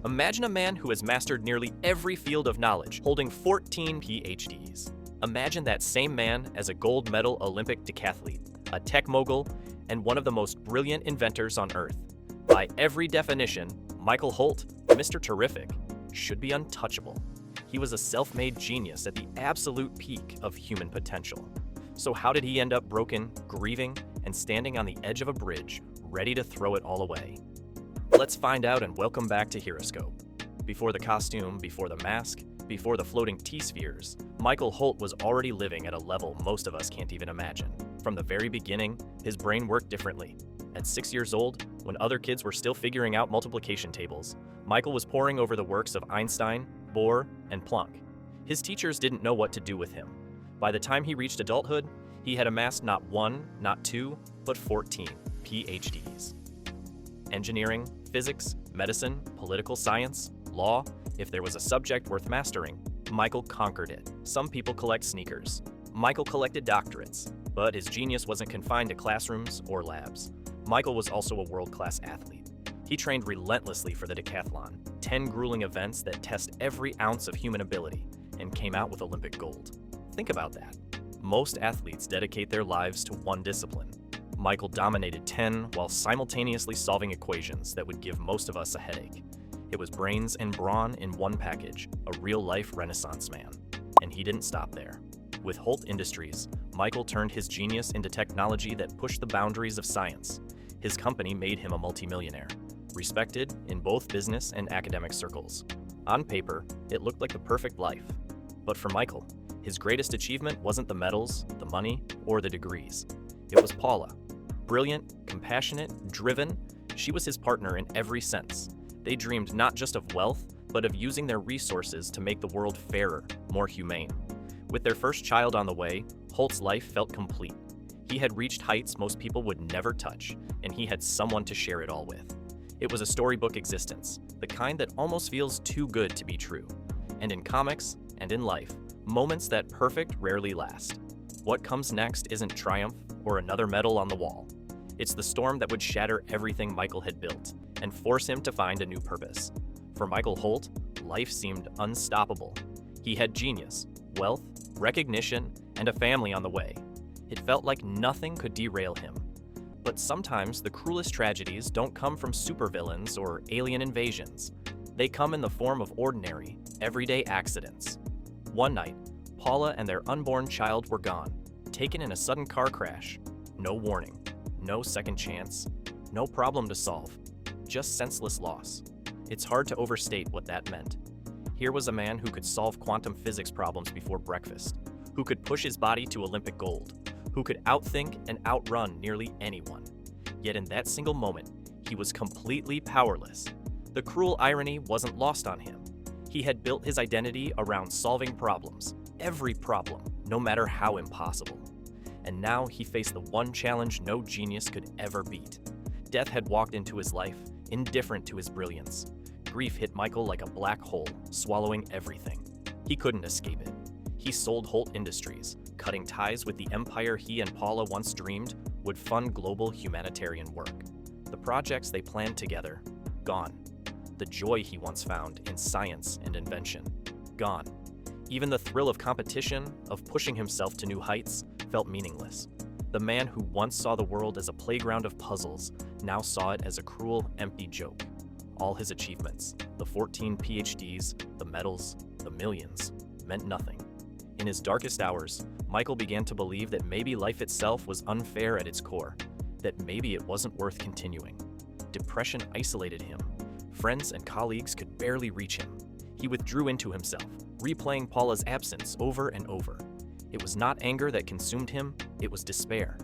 Imagine a man who has mastered nearly every field of knowledge, holding 14 PhDs. Imagine that same man as a gold medal Olympic decathlete, a tech mogul, and one of the most brilliant inventors on Earth. By every definition, Michael Holt, Mr. Terrific, should be untouchable. He was a self-made genius at the absolute peak of human potential. So how did he end up broken, grieving, and standing on the edge of a bridge, ready to throw it all away? Let's find out, and welcome back to Heroescope. Before the costume, before the mask, before the floating T-spheres, Michael Holt was already living at a level most of us can't even imagine. From the very beginning, his brain worked differently. At 6 years old, when other kids were still figuring out multiplication tables, Michael was poring over the works of Einstein, Bohr, and Planck. His teachers didn't know what to do with him. By the time he reached adulthood, he had amassed not one, not two, but 14 PhDs. Engineering, physics, medicine, political science, law, if there was a subject worth mastering, Michael conquered it. Some people collect sneakers. Michael collected doctorates, but his genius wasn't confined to classrooms or labs. Michael was also a world-class athlete. He trained relentlessly for the decathlon, 10 grueling events that test every ounce of human ability, and came out with Olympic gold. Think about that. Most athletes dedicate their lives to one discipline. Michael dominated 10 while simultaneously solving equations that would give most of us a headache. It was brains and brawn in one package, a real-life Renaissance man. And he didn't stop there. With Holt Industries, Michael turned his genius into technology that pushed the boundaries of science. His company made him a multimillionaire, respected in both business and academic circles. On paper, it looked like the perfect life. But for Michael, his greatest achievement wasn't the medals, the money, or the degrees. It was Paula. Brilliant, compassionate, driven, she was his partner in every sense. They dreamed not just of wealth, but of using their resources to make the world fairer, more humane. With their first child on the way, Holt's life felt complete. He had reached heights most people would never touch, and he had someone to share it all with. It was a storybook existence, the kind that almost feels too good to be true. And in comics, and in life, moments that perfect rarely last. What comes next isn't triumph or another medal on the wall. It's the storm that would shatter everything Michael had built and force him to find a new purpose. For Michael Holt, life seemed unstoppable. He had genius, wealth, recognition, and a family on the way. It felt like nothing could derail him. But sometimes the cruelest tragedies don't come from supervillains or alien invasions. They come in the form of ordinary, everyday accidents. One night, Paula and their unborn child were gone, taken in a sudden car crash. No warning, no second chance, no problem to solve, just senseless loss. It's hard to overstate what that meant. Here was a man who could solve quantum physics problems before breakfast, who could push his body to Olympic gold, who could outthink and outrun nearly anyone. Yet in that single moment, he was completely powerless. The cruel irony wasn't lost on him. He had built his identity around solving problems, every problem, no matter how impossible. And now he faced the one challenge no genius could ever beat. Death had walked into his life, indifferent to his brilliance. Grief hit Michael like a black hole, swallowing everything. He couldn't escape it. He sold Holt Industries, cutting ties with the empire he and Paula once dreamed would fund global humanitarian work. The projects they planned together, gone. The joy he once found in science and invention, gone. Even the thrill of competition, of pushing himself to new heights, felt meaningless. The man who once saw the world as a playground of puzzles now saw it as a cruel, empty joke. All his achievements, the 14 PhDs, the medals, the millions, meant nothing. In his darkest hours, Michael began to believe that maybe life itself was unfair at its core, that maybe it wasn't worth continuing. Depression isolated him. Friends and colleagues could barely reach him. He withdrew into himself, replaying Paula's absence over and over. It was not anger that consumed him, it was despair.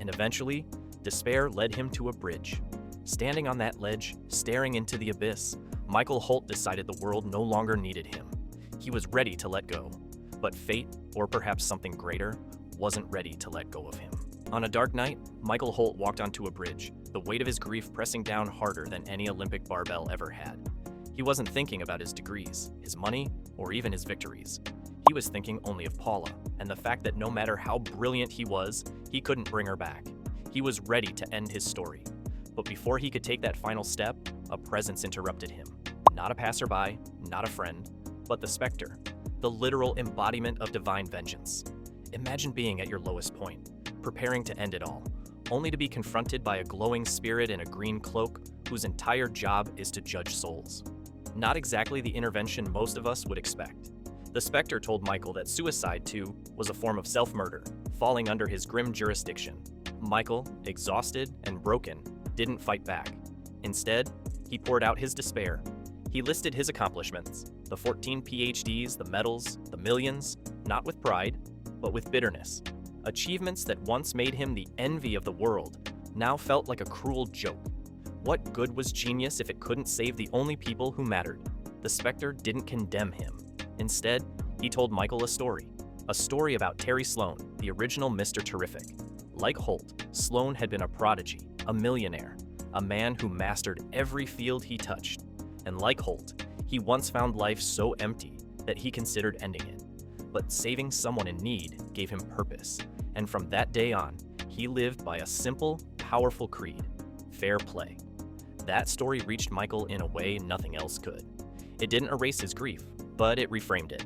And eventually, despair led him to a bridge. Standing on that ledge, staring into the abyss, Michael Holt decided the world no longer needed him. He was ready to let go. But fate, or perhaps something greater, wasn't ready to let go of him. On a dark night, Michael Holt walked onto a bridge, the weight of his grief pressing down harder than any Olympic barbell ever had. He wasn't thinking about his degrees, his money, or even his victories. He was thinking only of Paula, and the fact that no matter how brilliant he was, he couldn't bring her back. He was ready to end his story. But before he could take that final step, a presence interrupted him. Not a passerby, not a friend, but the Spectre, the literal embodiment of divine vengeance. Imagine being at your lowest point, preparing to end it all, only to be confronted by a glowing spirit in a green cloak whose entire job is to judge souls. Not exactly the intervention most of us would expect. The Spectre told Michael that suicide, too, was a form of self-murder, falling under his grim jurisdiction. Michael, exhausted and broken, didn't fight back. Instead, he poured out his despair. He listed his accomplishments, the 14 PhDs, the medals, the millions, not with pride, but with bitterness. Achievements that once made him the envy of the world now felt like a cruel joke. What good was genius if it couldn't save the only people who mattered? The Spectre didn't condemn him. Instead, he told Michael a story about Terry Sloan, the original Mr. Terrific. Like Holt, Sloan had been a prodigy, a millionaire, a man who mastered every field he touched. And like Holt, he once found life so empty that he considered ending it. But saving someone in need gave him purpose, and from that day on, he lived by a simple, powerful creed: fair play. That story reached Michael in a way nothing else could. It didn't erase his grief, but it reframed it.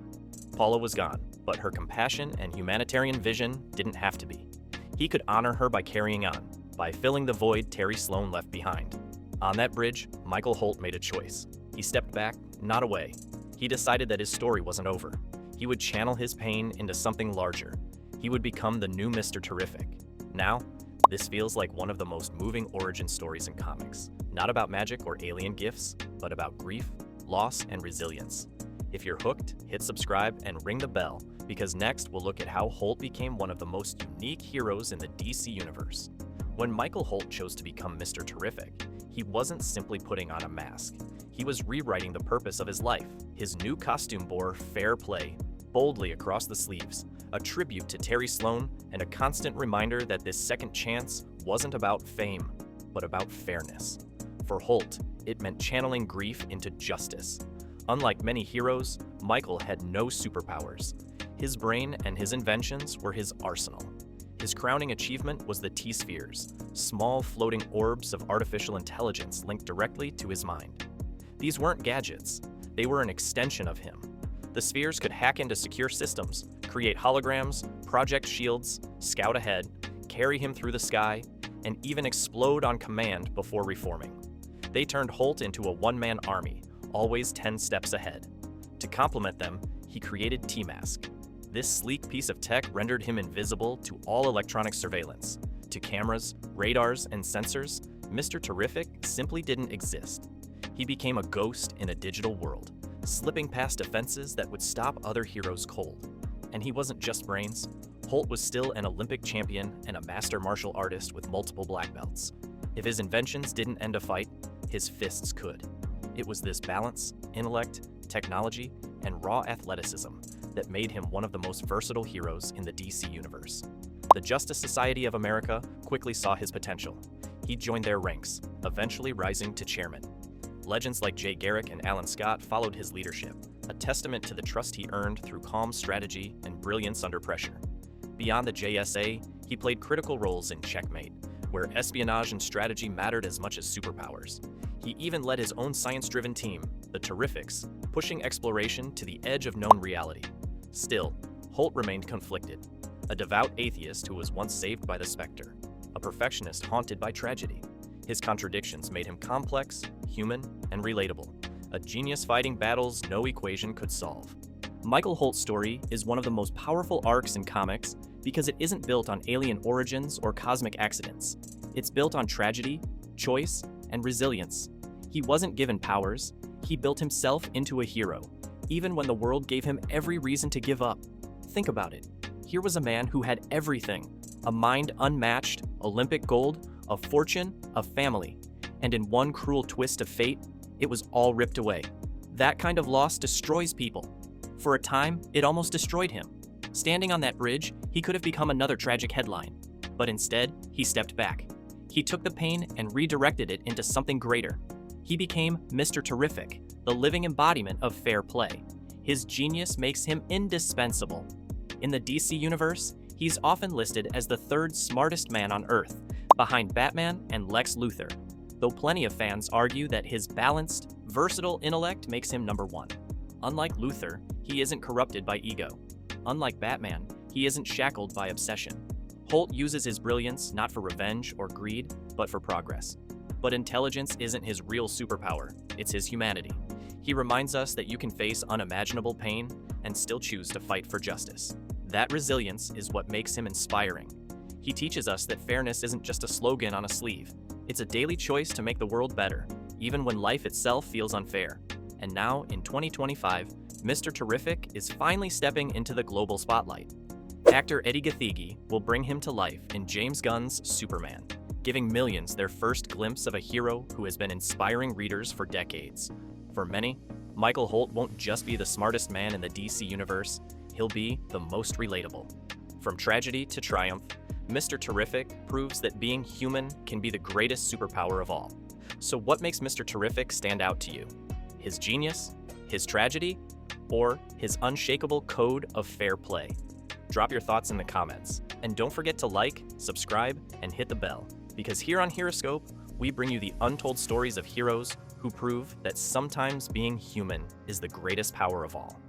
Paula was gone, but her compassion and humanitarian vision didn't have to be. He could honor her by carrying on, by filling the void Terry Sloan left behind. On that bridge, Michael Holt made a choice. He stepped back, not away. He decided that his story wasn't over. He would channel his pain into something larger. He would become the new Mr. Terrific. Now, this feels like one of the most moving origin stories in comics. Not about magic or alien gifts, but about grief, loss, and resilience. If you're hooked, hit subscribe and ring the bell, because next we'll look at how Holt became one of the most unique heroes in the DC universe. When Michael Holt chose to become Mr. Terrific, he wasn't simply putting on a mask. He was rewriting the purpose of his life. His new costume bore fair play boldly across the sleeves, a tribute to Terry Sloan and a constant reminder that this second chance wasn't about fame, but about fairness. For Holt, it meant channeling grief into justice. Unlike many heroes, Michael had no superpowers. His brain and his inventions were his arsenal. His crowning achievement was the T-Spheres, small floating orbs of artificial intelligence linked directly to his mind. These weren't gadgets, they were an extension of him. The spheres could hack into secure systems, create holograms, project shields, scout ahead, carry him through the sky, and even explode on command before reforming. They turned Holt into a one-man army, always 10 steps ahead. To complement them, he created T-Mask. This sleek piece of tech rendered him invisible to all electronic surveillance. To cameras, radars, and sensors, Mr. Terrific simply didn't exist. He became a ghost in a digital world, slipping past defenses that would stop other heroes cold. And he wasn't just brains. Holt was still an Olympic champion and a master martial artist with multiple black belts. If his inventions didn't end a fight, his fists could. It was this balance, intellect, technology, and raw athleticism that made him one of the most versatile heroes in the DC universe. The Justice Society of America quickly saw his potential. He joined their ranks, eventually rising to chairman. Legends like Jay Garrick and Alan Scott followed his leadership, a testament to the trust he earned through calm strategy and brilliance under pressure. Beyond the JSA, he played critical roles in Checkmate, where espionage and strategy mattered as much as superpowers. He even led his own science-driven team, the Terrifics, pushing exploration to the edge of known reality. Still, Holt remained conflicted, a devout atheist who was once saved by the Spectre, a perfectionist haunted by tragedy. His contradictions made him complex, human, and relatable, a genius fighting battles no equation could solve. Michael Holt's story is one of the most powerful arcs in comics because it isn't built on alien origins or cosmic accidents. It's built on tragedy, choice, and resilience. He wasn't given powers, he built himself into a hero, even when the world gave him every reason to give up. Think about it. Here was a man who had everything: a mind unmatched, Olympic gold, a fortune, a family. And in one cruel twist of fate, it was all ripped away. That kind of loss destroys people. For a time, it almost destroyed him. Standing on that bridge, he could have become another tragic headline. But instead, he stepped back. He took the pain and redirected it into something greater. He became Mr. Terrific, the living embodiment of fair play. His genius makes him indispensable. In the DC universe, he's often listed as the third smartest man on Earth, behind Batman and Lex Luthor, though plenty of fans argue that his balanced, Versatile intellect makes him number 1. Unlike Luthor, he isn't corrupted by ego. Unlike Batman, he isn't shackled by obsession. Holt uses his brilliance not for revenge or greed, but for progress. But intelligence isn't his real superpower, it's his humanity. He reminds us that you can face unimaginable pain and still choose to fight for justice. That resilience is what makes him inspiring. He teaches us that fairness isn't just a slogan on a sleeve. It's a daily choice to make the world better, even when life itself feels unfair. And now, in 2025, Mr. Terrific is finally stepping into the global spotlight. Actor Eddie Gathegi will bring him to life in James Gunn's Superman, giving millions their first glimpse of a hero who has been inspiring readers for decades. For many, Michael Holt won't just be the smartest man in the DC universe, he'll be the most relatable. From tragedy to triumph, Mr. Terrific proves that being human can be the greatest superpower of all. So what makes Mr. Terrific stand out to you? His genius? His tragedy? Or his unshakable code of fair play? Drop your thoughts in the comments. And don't forget to like, subscribe, and hit the bell. Because here on Heroscope, we bring you the untold stories of heroes who prove that sometimes being human is the greatest power of all.